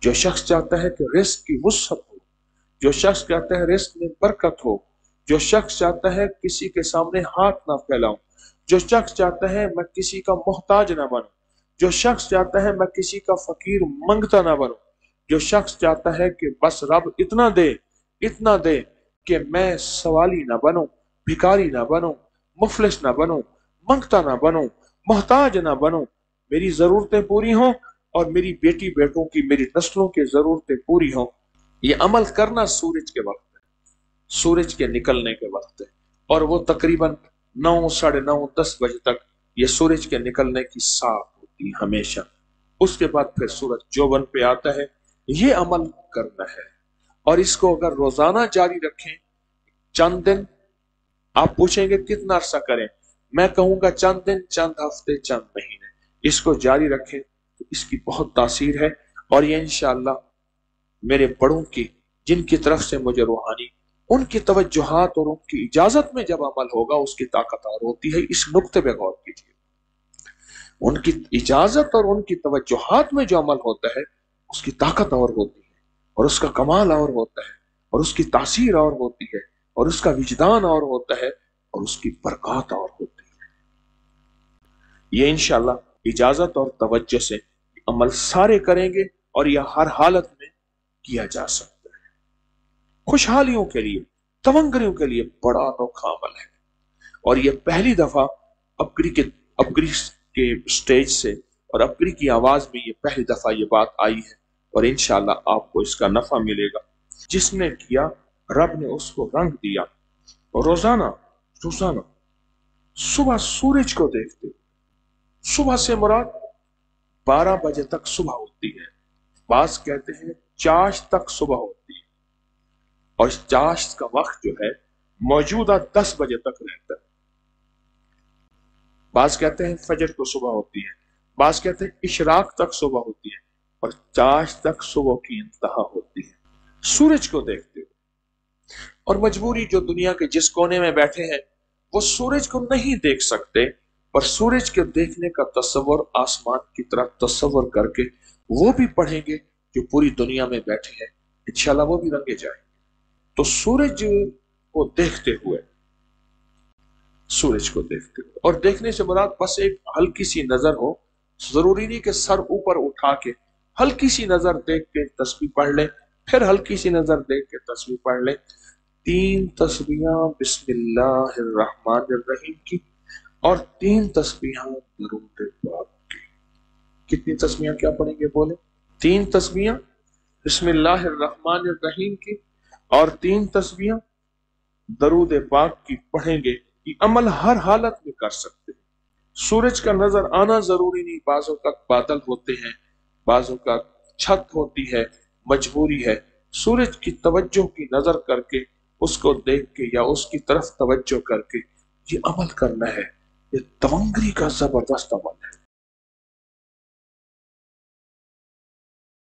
जो शख्स चाहता है कि रिस्क की वुसअत हो, जो शख्स चाहता है रिस्क में बरकत हो, जो शख्स चाहता है किसी के सामने हाथ ना फैलाऊं, जो शख्स चाहता है मैं किसी का मोहताज ना बनूं, जो शख्स चाहता है मैं किसी का फकीर मंगता ना बनूं, जो शख्स चाहता है कि बस रब इतना दे कि मैं सवाली ना बनूं, भिखारी ना बनूं, मुफलिस ना बनूं, मंगता ना बनूं, मोहताज ना बनूं, मेरी जरूरतें पूरी हों और मेरी बेटी बेटों की, मेरी नस्लों की जरूरतें पूरी हों। ये अमल करना सूरज के वक्त है, सूरज के निकलने के वक्त है, और वो तकरीबन 9, साढ़े 9, 10 बजे तक ये सूरज के निकलने की साथ होती है हमेशा। उसके बाद फिर सूरज जोबन पे आता है। ये अमल करना है और इसको अगर रोजाना जारी रखें, चंद दिन, आप पूछेंगे कितना अरसा करें, मैं कहूंगा चंद दिन, चंद हफ्ते, चंद महीने, इसको जारी रखें तो इसकी बहुत तासीर है। और ये इंशाअल्लाह मेरे बड़ों की, जिनकी तरफ से मुझे रूहानी, उनकी तवज्जुहात और उनकी इजाजत में जब अमल होगा उसकी ताकत और होती है। इस नुक्ते पे गौर कीजिए, उनकी इजाजत और उनकी तवज्जुहात में जो अमल होता है उसकी ताकत और होती है, और उसका कमाल और होता है, और उसकी तासीर और होती है, और उसका विजदान और होता है, और उसकी बरकत और होती है। ये इंशाअल्लाह इजाजत और तवज्जो से अमल सारे करेंगे और यह हर हालत में किया जा सकता है। खुशहालियों के लिए, तमंगरियों के लिए बड़ा अनोखा अमल है, और यह पहली दफा अपगरी के स्टेज से और अपगरी की आवाज में ये पहली दफा ये बात आई है, और इंशाअल्लाह आपको इसका नफा मिलेगा। जिसने किया रब ने उसको रंग दिया। और रोजाना सुबह सूरज को देखते, सुबह से मुराद 12 बजे तक सुबह होती है, बास कहते हैं चाश तक सुबह होती है, और चाश का वक्त जो है मौजूदा 10 बजे तक रहता है। बास कहते हैं फजर को सुबह होती है, बास कहते हैं इशराक तक सुबह होती है, और चाश तक सुबह की इंतहा होती है। सूरज को देखते हो, और मजबूरी जो दुनिया के जिस कोने में बैठे हैं वो सूरज को नहीं देख सकते, पर सूरज के देखने का तस्वर आसमान की तरफ तस्वर करके वो भी पढ़ेंगे जो पूरी दुनिया में बैठे हैं, इंशाल्लाह वो भी रंगे जाएंगे। तो सूरज को देखते हुए, सूरज को देखते हुए, और देखने से मुराद बस एक हल्की सी नजर हो, जरूरी नहीं कि सर ऊपर उठा के हल्की सी नजर देख के तस्बीह पढ़ ले, फिर हल्की सी नजर देख के तस्बीह पढ़ ले। 3 तस्बीहां बिस्मिल्लाहिर्रहमानिर्रहीम की और 3 तस्बीहां दरूद पाक की। कितनी तस्बीहां क्या पढ़ेंगे बोले? 3 तस्बीहां बिस्मिल्लाहिर्रहमानिर्रहीम की और 3 तस्बीहां दरूद पाक की पढ़ेंगे। ये अमल हर हालत में कर सकते हैं। सूरज का नजर आना जरूरी नहीं, बाजों का बादल होते हैं, बाजों का छत होती है, मजबूरी है। सूरज की तवज्जो की नजर करके, उसको देख के या उसकी तरफ तवज्जो करके ये अमल करना है। ये तवंगरी का जबरदस्त अमल है।